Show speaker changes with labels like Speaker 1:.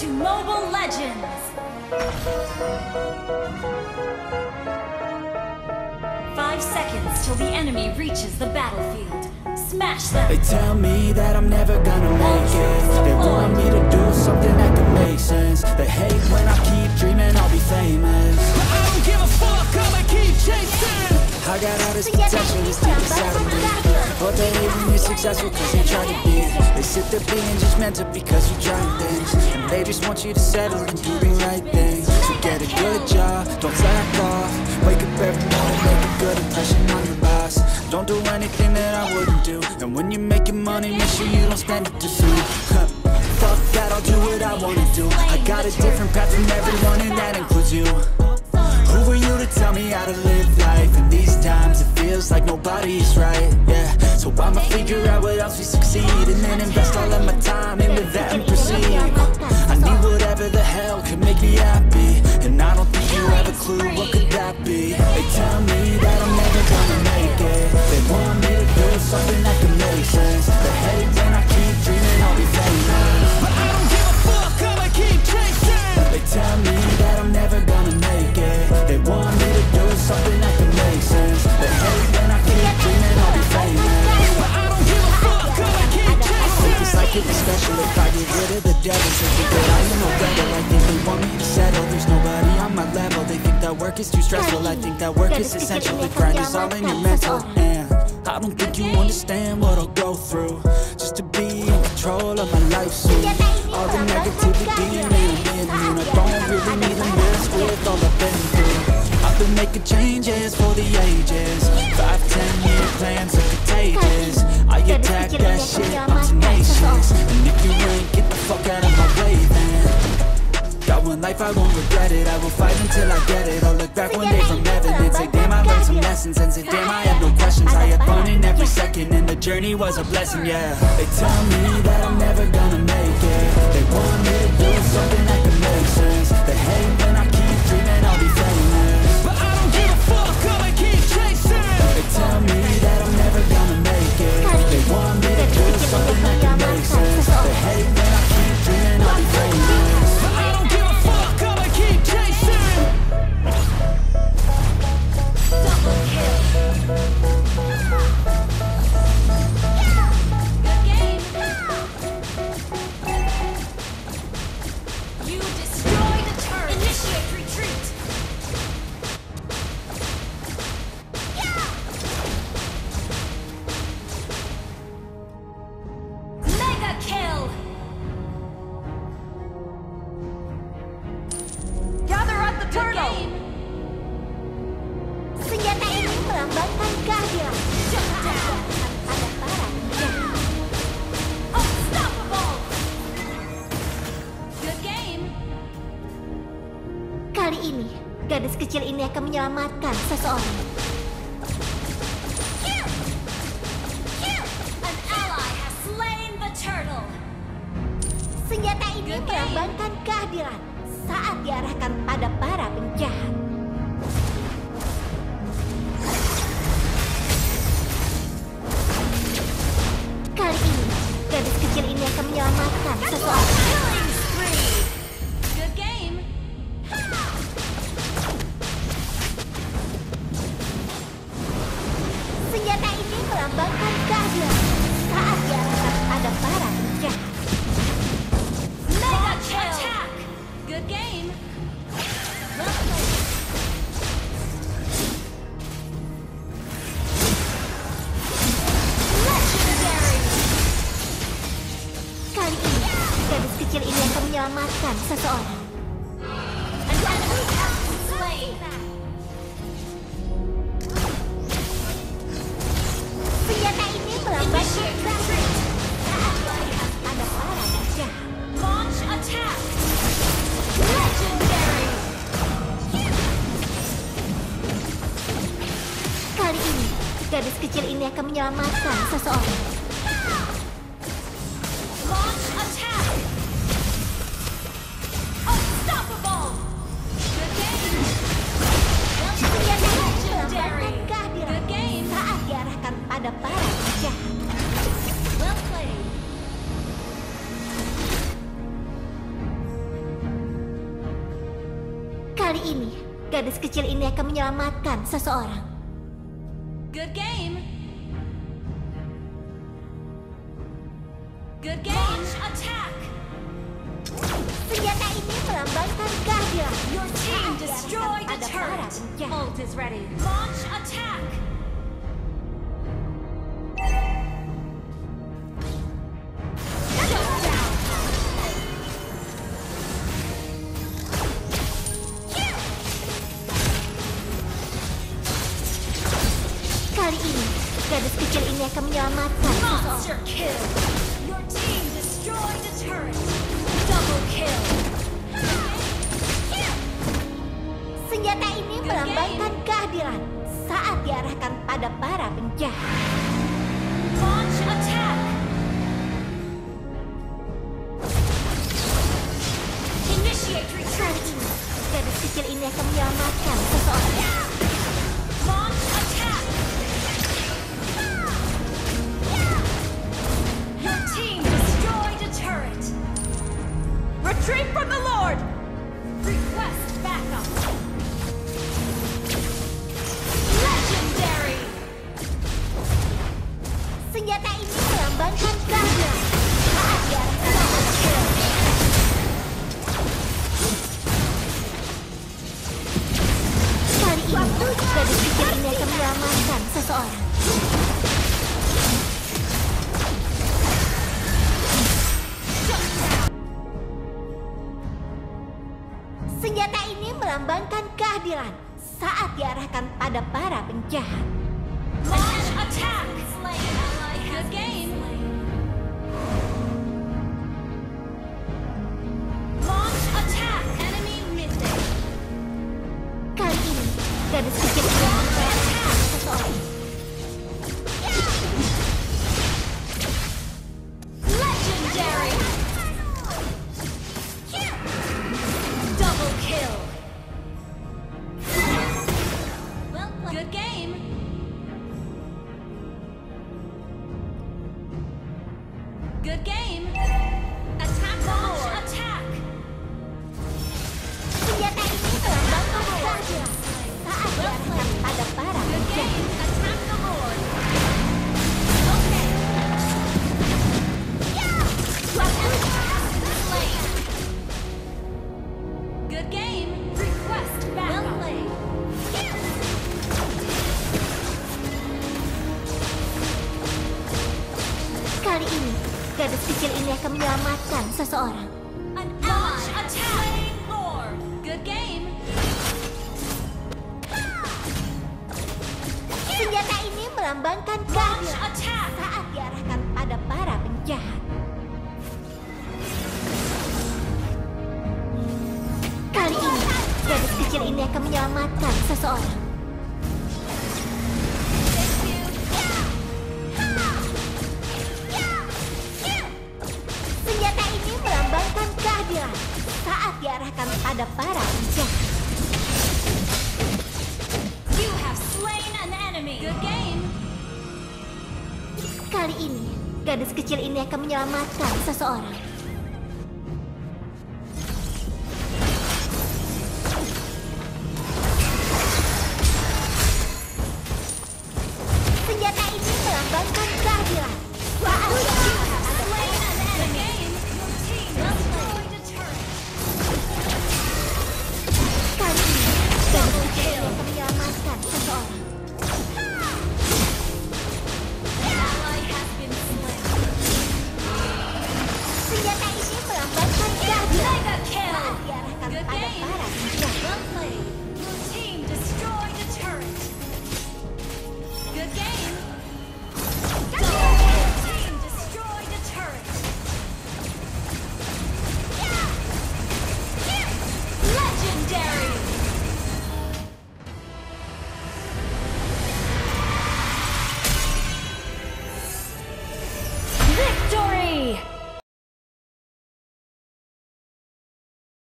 Speaker 1: to Mobile Legends! 5 seconds till the enemy reaches the battlefield. Smash them!
Speaker 2: They tell me that I'm never gonna make it. They want me to do something that can make sense. They hate when I keep dreaming I'll be famous, but I don't give a fuck, I'ma keep chasing. I got all this potential that's deep inside of me, but they hate when you're successful cause they try to be. They sit there being judgmental because you're trying things, and they just want you to settle and do the right thing. So get a good job, don't slack off. Wake up every morning, make a good impression on your boss. Don't do anything that I wouldn't do, and when you're making money, make sure you don't spend it too soon. Fuck that, I'll do what I wanna do. I got a different path from everyone, and that includes you. Who are you to tell me how to live life? In these times it feels like nobody's right, yeah. So I'ma figure out what else we succeed, and then invest all of my time into that and proceed. I need whatever the hell can make me happy, and I don't think you have a clue what could that be. They tell me that I'm never gonna make it. They want me to do something that can make sense. They hate when I keep dreaming I'll be famous, but I don't give a fuck, I'ma keep chasing. They tell me that I'm never gonna make it. They want me to do something that can make sense. They hate when I keep dreaming I'll be famous, but I don't give a fuck, I'ma keep chasing. It's like it'd be special if I get rid of the devil. So think that I am no rebel. I think they want me to settle. There's nobody on my level. They think that work is too stressful. I think that work is essential. The grind is all in your mental, and I don't think you understand what I'll go through just to be in control of my life soon. All the negativity made me immune. I don't really need a mess with all I've been through. I've been making changes for the ages. 5-10 year plans are contagious. I attack that shit, I'm tenacious. And if you ain't, get the fuck out of my way then. Got one life, I won't regret it. I will fight until I get it. I'll look back one day from heaven and say damn, I learned some lessons. And say damn, I had no questions. I had fun in every second, and the journey was a blessing, yeah. They tell me that I'm never gonna make it. They want me to do something that can make sense. They hate when I keep dreaming I'll be famous, but I don't give a fuck, I'ma keep chasing. They tell me that I'm never gonna make it. They want me to do something that can make sense. They hate when I keep dreaming I'll be famous, but I don't give a fuck, I'ma keep chasing.
Speaker 1: Double kill! Good game! You destroyed a turret! Initiate retreat! Mega kill! Gather at the turtle!
Speaker 3: Senjata ini melambangkan kehadiran saat ada para penjahat.
Speaker 1: Unstoppable! Good game!
Speaker 3: Kali ini, gadis kecil ini akan menyelamatkan seseorang.
Speaker 1: An ally has slain the turtle!
Speaker 3: Senjata ini melambangkan kehadiran saat diarahkan pada para penjahat. Kali ini, gadis kecil ini akan menyelamatkan seseorang.
Speaker 1: Killing spree! Good game!
Speaker 3: Senjata ini melambangkan kehadiran saat diarahkan pada para penjahat.
Speaker 1: Mega kill! Attack! Good game! Well played. Legendary!
Speaker 3: Kali ini, gadis kecil ini akan menyelamatkan seseorang.
Speaker 1: An enemy has been slain!
Speaker 3: Senjata ini melambangkan kehadiran saat diarahkan pada para penjahat.
Speaker 1: Launch attack! Legendary!
Speaker 3: Kali ini, gadis kecil ini akan menyelamatkan seseorang.
Speaker 1: Launch attack! Unstoppable! Good game!
Speaker 3: Senjata ini
Speaker 1: Legendary!
Speaker 3: melambangkan kehadiran
Speaker 1: Good game!
Speaker 3: saat diarahkan pada para penjahat.
Speaker 1: Well played.
Speaker 3: Kali ini, gadis kecil ini akan menyelamatkan seseorang.
Speaker 1: Good game. Good game. Launch attack.
Speaker 3: Senjata ini melambangkan keadilan.
Speaker 1: Your team
Speaker 3: Saat
Speaker 1: destroyed a
Speaker 3: diarahkan pada para
Speaker 1: turret.
Speaker 3: penjahat.
Speaker 1: Ult is ready. Launch attack. Shut down.
Speaker 3: Kali ini, gadis kecil ini akan menyelamatkan seseorang.
Speaker 1: Monster kill. Your team destroyed a turret. Double kill.
Speaker 3: Senjata ini melambangkan keadilan saat diarahkan pada para penjahat.
Speaker 1: Launch attack. Initiate
Speaker 3: Kali
Speaker 1: retreat.
Speaker 3: ini, gadis kecil ini akan menyelamatkan seseorang.
Speaker 1: Launch attack. Your team destroyed a turret. Retreat from the Lord. Request backup. Legendary.
Speaker 3: Senjata ini melambangkan keadilan saat diarahkan pada
Speaker 1: Kill.
Speaker 3: kali ini, gadis kecil ini akan menyelamatkan seseorang. Senjata ini melambangkan keadilan saat diarahkan pada para penjahat.
Speaker 1: Launch attack. Good game. Launch attack. Enemy missing.
Speaker 3: Kali ini, gadis kecil ini akan menyelamatkan seseorang.
Speaker 1: Legendary. Double kill. Good game. Good game. Attack the Lord. Attack.
Speaker 3: Senjata ini melambangkan keadilan saat diarahkan pada para
Speaker 1: Good
Speaker 3: penjahat.
Speaker 1: game. Attack the Lord. Okay. Slain. Good game. Request backup. Well played.
Speaker 3: Kali ini, gadis kecil ini akan menyelamatkan seseorang.
Speaker 1: An launch attack. Lord. Good game.
Speaker 3: Senjata ini melambangkan
Speaker 1: Launch
Speaker 3: keadilan
Speaker 1: attack.
Speaker 3: saat diarahkan pada para penjahat. Kali ini, gadis kecil ini akan menyelamatkan seseorang. Senjata ini melambangkan keadilan saat diarahkan pada para penjahat.
Speaker 1: You have slain an enemy. Good game.
Speaker 3: Kali ini, gadis kecil ini akan menyelamatkan seseorang.